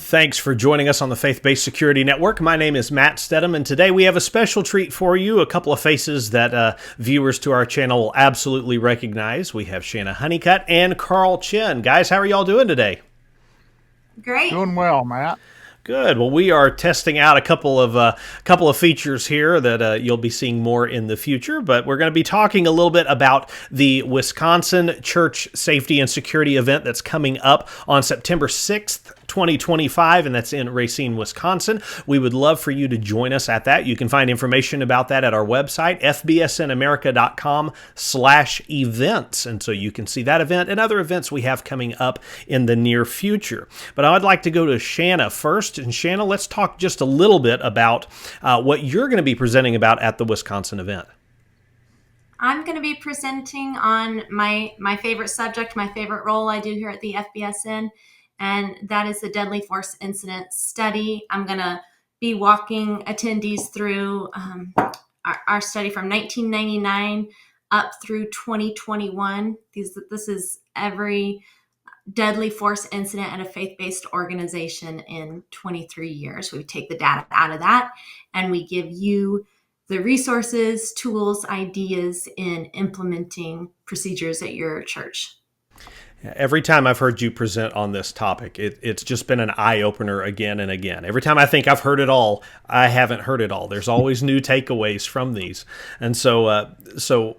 Thanks for joining us on the Faith-Based Security Network. My name is Matt Stedham, and today we have a special treat for you, a couple of faces that viewers to our channel will absolutely recognize. We have Shanna Honeycutt and Carl Chinn. Guys, how are y'all doing today? Great. Doing well, Matt. Good. Well, we are testing out a couple of features here that you'll be seeing more in the future, but we're going to be talking a little bit about the Wisconsin Church Safety and Security event that's coming up on September 6th, 2025, and that's in Racine, Wisconsin. We would love for you to join us at that. You can find information about that at our website, fbsnamerica.com/events, and so you can see that event and other events we have coming up in the near future. But I'd like to go to Shanna first. And Shanna, let's talk just a little bit about what you're going to be presenting about at the Wisconsin event. I'm going to be presenting on my favorite subject, my favorite role I do here at the FBSN, and that is the Deadly Force Incident Study. I'm going to be walking attendees through our study from 1999 up through 2021. This is every deadly force incident at a faith-based organization in 23 years. We take the data out of that and we give you the resources, tools, ideas in implementing procedures at your church. Every time I've heard you present on this topic, it's just been an eye-opener again and again. Every time I think I've heard it all, I haven't heard it all. There's always new takeaways from these. And so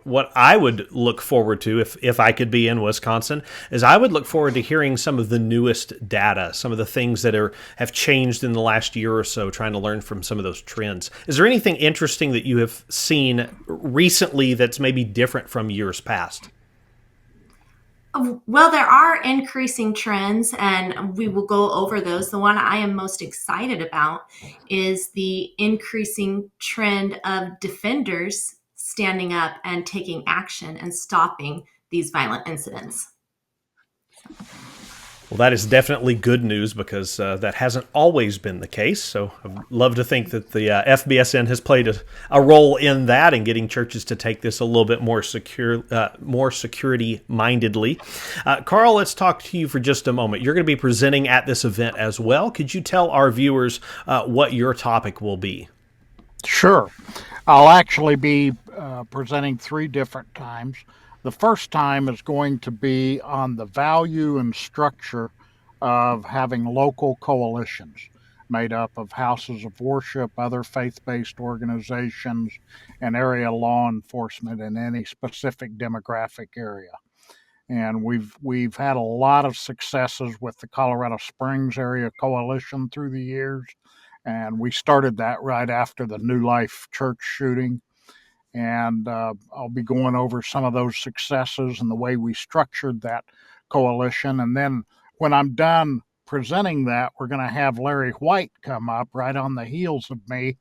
what I would look forward to, if I could be in Wisconsin, is I would look forward to hearing some of the newest data, some of the things that have changed in the last year or so, trying to learn from some of those trends. Is there anything interesting that you have seen recently that's maybe different from years past? Well, there are increasing trends, and we will go over those. The one I am most excited about is the increasing trend of defenders standing up and taking action and stopping these violent incidents. Well, that is definitely good news because that hasn't always been the case. So I'd love to think that the FBSN has played a role in that and getting churches to take this a little bit more security-mindedly. Carl, let's talk to you for just a moment. You're going to be presenting at this event as well. Could you tell our viewers what your topic will be? Sure. I'll actually be presenting 3 different times. The first time is going to be on the value and structure of having local coalitions made up of houses of worship, other faith-based organizations, and area law enforcement in any specific demographic area. And we've had a lot of successes with the Colorado Springs Area Coalition through the years, and we started that right after the New Life Church shooting. And I'll be going over some of those successes and the way we structured that coalition. And then when I'm done presenting that, we're going to have Larry White come up right on the heels of me.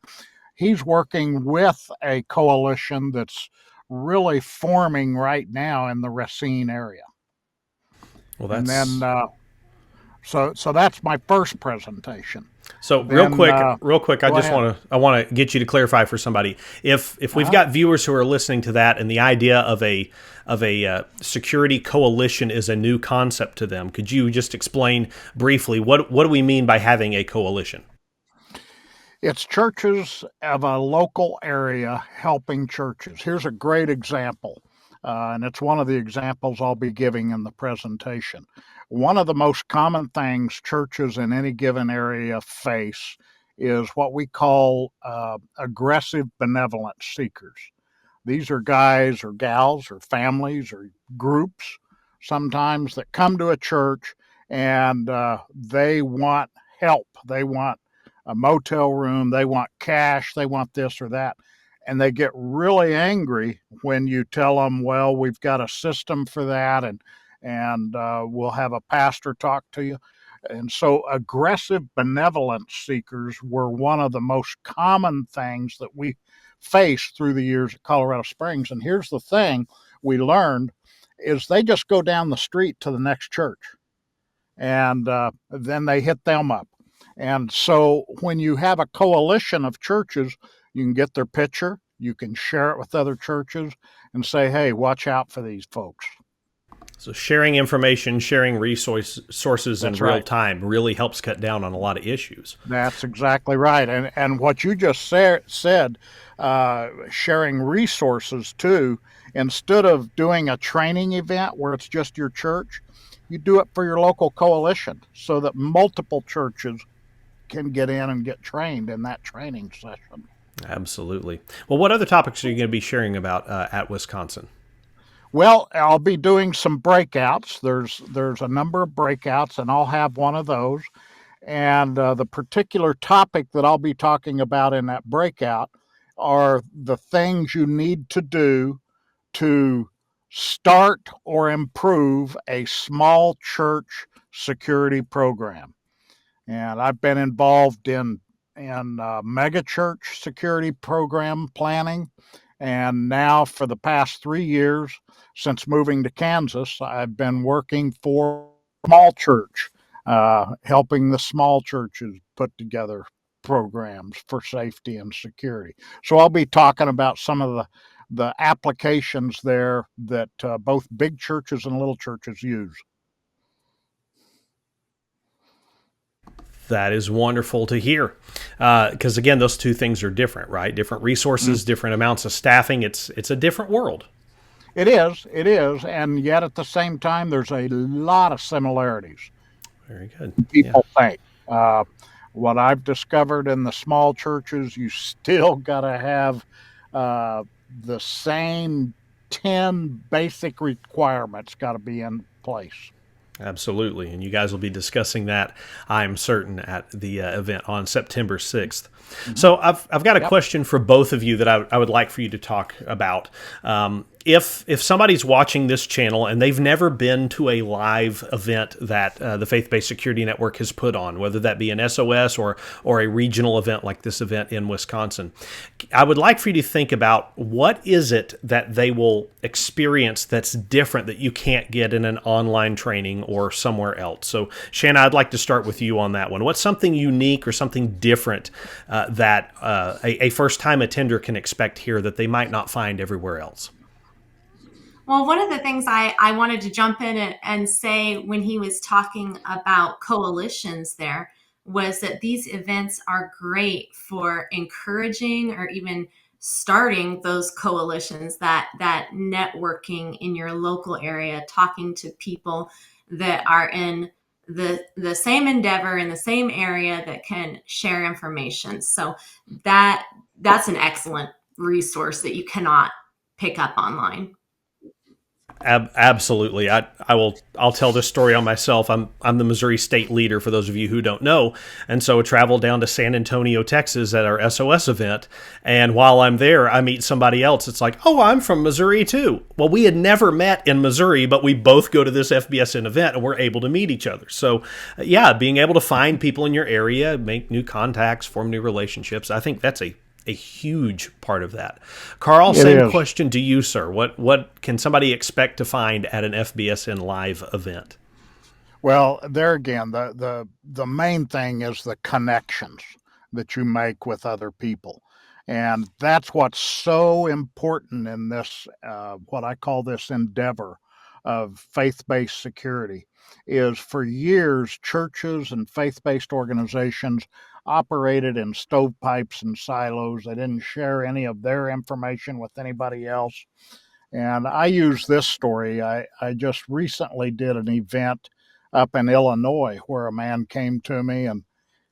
He's working with a coalition that's really forming right now in the Racine area. Well, that's... And then, so that's my first presentation. So real quick, I want to get you to clarify for somebody. If we've got viewers who are listening to that and the idea of a security coalition is a new concept to them, could you just explain briefly what do we mean by having a coalition? It's churches of a local area helping churches. Here's a great example, and it's one of the examples I'll be giving in the presentation. One of the most common things churches in any given area face is what we call aggressive benevolent seekers. These are guys or gals or families or groups sometimes that come to a church and they want help. They want a motel room, they want cash, they want this or that. And they get really angry when you tell them, well, we've got a system for that and we'll have a pastor talk to you. And so aggressive benevolence seekers were one of the most common things that we faced through the years at Colorado Springs. And here's the thing we learned is they just go down the street to the next church and then they hit them up. And so when you have a coalition of churches, you can get their picture, you can share it with other churches and say, hey, watch out for these folks. So sharing information, sharing sources in That's real right. time really helps cut down on a lot of issues. That's exactly right. And what you just said, sharing resources too, instead of doing a training event where it's just your church, you do it for your local coalition so that multiple churches can get in and get trained in that training session. Absolutely. Well, what other topics are you going to be sharing about at Wisconsin? Well, I'll be doing some breakouts. There's a number of breakouts, and I'll have one of those. And the particular topic that I'll be talking about in that breakout are the things you need to do to start or improve a small church security program. And I've been involved in mega church security program planning. And now, for the past 3 years, since moving to Kansas, I've been working for small church, helping the small churches put together programs for safety and security. So I'll be talking about some of the applications there that both big churches and little churches use. That is wonderful to hear. Because again, those two things are different, right? Different resources, different amounts of staffing. It's a different world. It is, and yet at the same time, there's a lot of similarities. Very good. Yeah. People think. Uh, what I've discovered in the small churches, you still got to have the same 10 basic requirements got to be in place. Absolutely. And you guys will be discussing that, I'm certain, at the event on September 6th. So I've got a question for both of you that I would like for you to talk about. If somebody's watching this channel and they've never been to a live event that the Faith-Based Security Network has put on, whether that be an SOS or a regional event like this event in Wisconsin, I would like for you to think about what is it that they will experience that's different that you can't get in an online training or somewhere else. So Shanna, I'd like to start with you on that one. What's something unique or something different that a first-time attender can expect here that they might not find everywhere else? Well, one of the things I wanted to jump in and say when he was talking about coalitions there was that these events are great for encouraging or even starting those coalitions, that networking in your local area, talking to people that are in the same endeavor in the same area that can share information. So that's an excellent resource that you cannot pick up online. Absolutely. I'll tell this story on myself. I'm the Missouri state leader for those of you who don't know. And so I traveled down to San Antonio, Texas at our SOS event. And while I'm there, I meet somebody else. It's like, "Oh, I'm from Missouri too." Well, we had never met in Missouri, but we both go to this FBSN event and we're able to meet each other. So yeah, being able to find people in your area, make new contacts, form new relationships. I think that's a huge part of that. Carl, same question to you, sir. What can somebody expect to find at an FBSN live event? Well, there again, the main thing is the connections that you make with other people. And that's what's so important in this, what I call this endeavor of faith-based security, is for years, churches and faith-based organizations operated in stovepipes and silos. They didn't share any of their information with anybody else. And I use this story. I just recently did an event up in Illinois where a man came to me and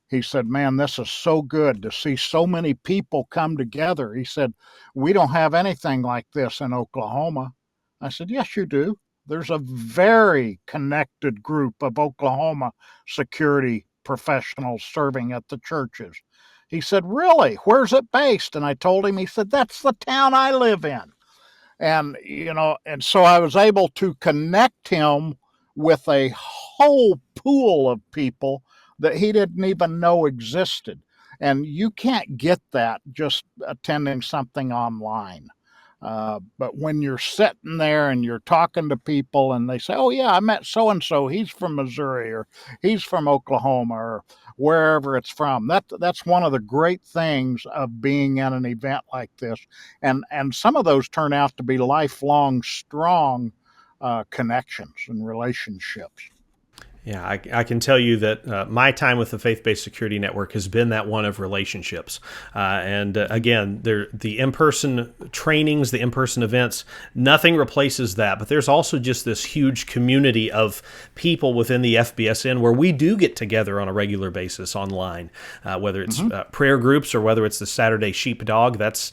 he said, "Man, this is so good to see so many people come together." He said, "We don't have anything like this in Oklahoma." I said, "Yes, you do. There's a very connected group of Oklahoma security professionals serving at the churches." He said, "Really? Where's it based?" And I told him, he said, "That's the town I live in." And so I was able to connect him with a whole pool of people that he didn't even know existed. And you can't get that just attending something online. But when you're sitting there and you're talking to people and they say, "Oh, yeah, I met so and so. He's from Missouri or he's from Oklahoma or wherever it's from." That's one of the great things of being at an event like this. And some of those turn out to be lifelong strong connections and relationships. Yeah, I can tell you that my time with the Faith-Based Security Network has been that one of relationships. And again, the in-person trainings, the in-person events, nothing replaces that. But there's also just this huge community of people within the FBSN where we do get together on a regular basis online, whether it's prayer groups or whether it's the Saturday Sheepdog. That's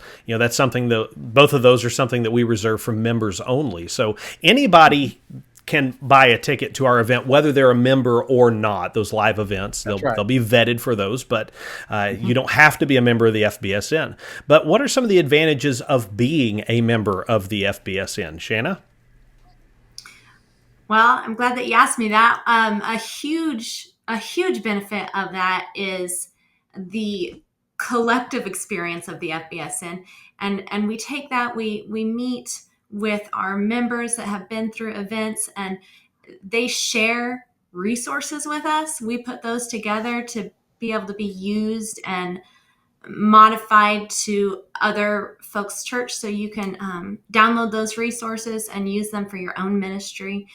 something that both of those are something that we reserve for members only. So anybody can buy a ticket to our event, whether they're a member or not. Those live events, they'll be vetted for those, but you don't have to be a member of the FBSN. But what are some of the advantages of being a member of the FBSN, Shanna? Well, I'm glad that you asked me that. A huge benefit of that is the collective experience of the FBSN, and we take that we meet with our members that have been through events, and they share resources with us. We put those together to be able to be used and modified to other folks' church, so you can download those resources and use them for your own ministry.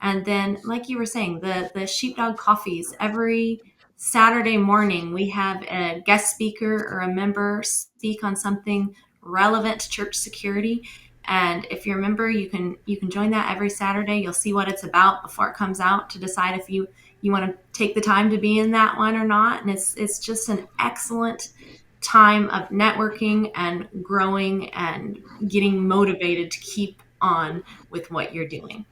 And then, like you were saying, the sheepdog coffees, every Saturday morning we have a guest speaker or a member speak on something relevant to church security. And if you're a member, you can join that every Saturday. You'll see what it's about before it comes out to decide if you want to take the time to be in that one or not. And it's just an excellent time of networking and growing and getting motivated to keep on with what you're doing.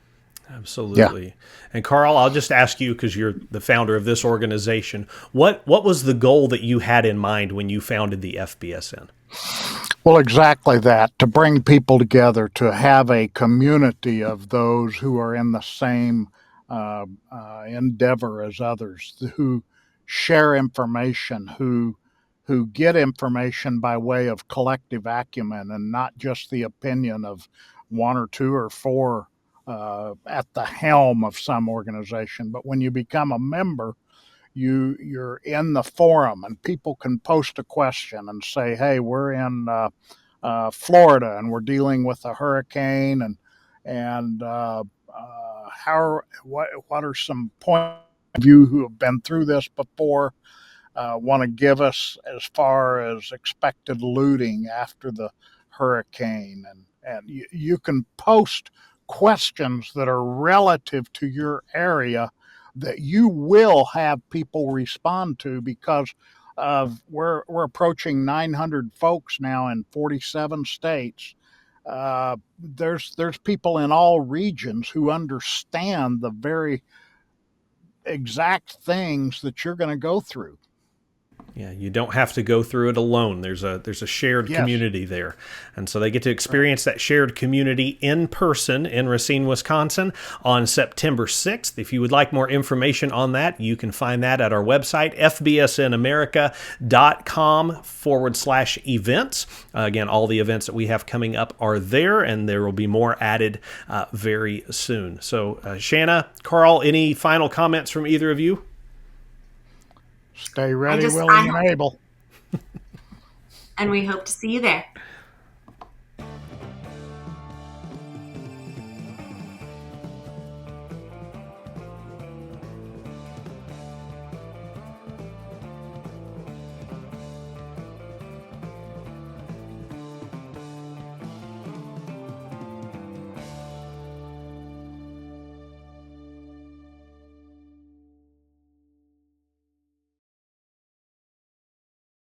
Absolutely. Yeah. And Carl, I'll just ask you, because you're the founder of this organization, what was the goal that you had in mind when you founded the FBSN? Well, exactly that, to bring people together, to have a community of those who are in the same endeavor as others, who share information, who get information by way of collective acumen and not just the opinion of one or two or four at the helm of some organization. But when you become a member, you're in the forum, and people can post a question and say, hey, we're in Florida and we're dealing with a hurricane, and what are some points of view who have been through this before want to give us as far as expected looting after the hurricane, and you can post questions that are relative to your area that you will have people respond to, because we're approaching 900 folks now in 47 states. There's people in all regions who understand the very exact things that you're going to go through. Yeah, you don't have to go through it alone. There's a shared community there. And so they get to experience that shared community in person in Racine, Wisconsin on September 6th. If you would like more information on that, you can find that at our website, fbsnamerica.com/events. Again, all the events that we have coming up are there, and there will be more added very soon. So Shanna, Carl, any final comments from either of you? Stay ready, willing, and able. And we hope to see you there.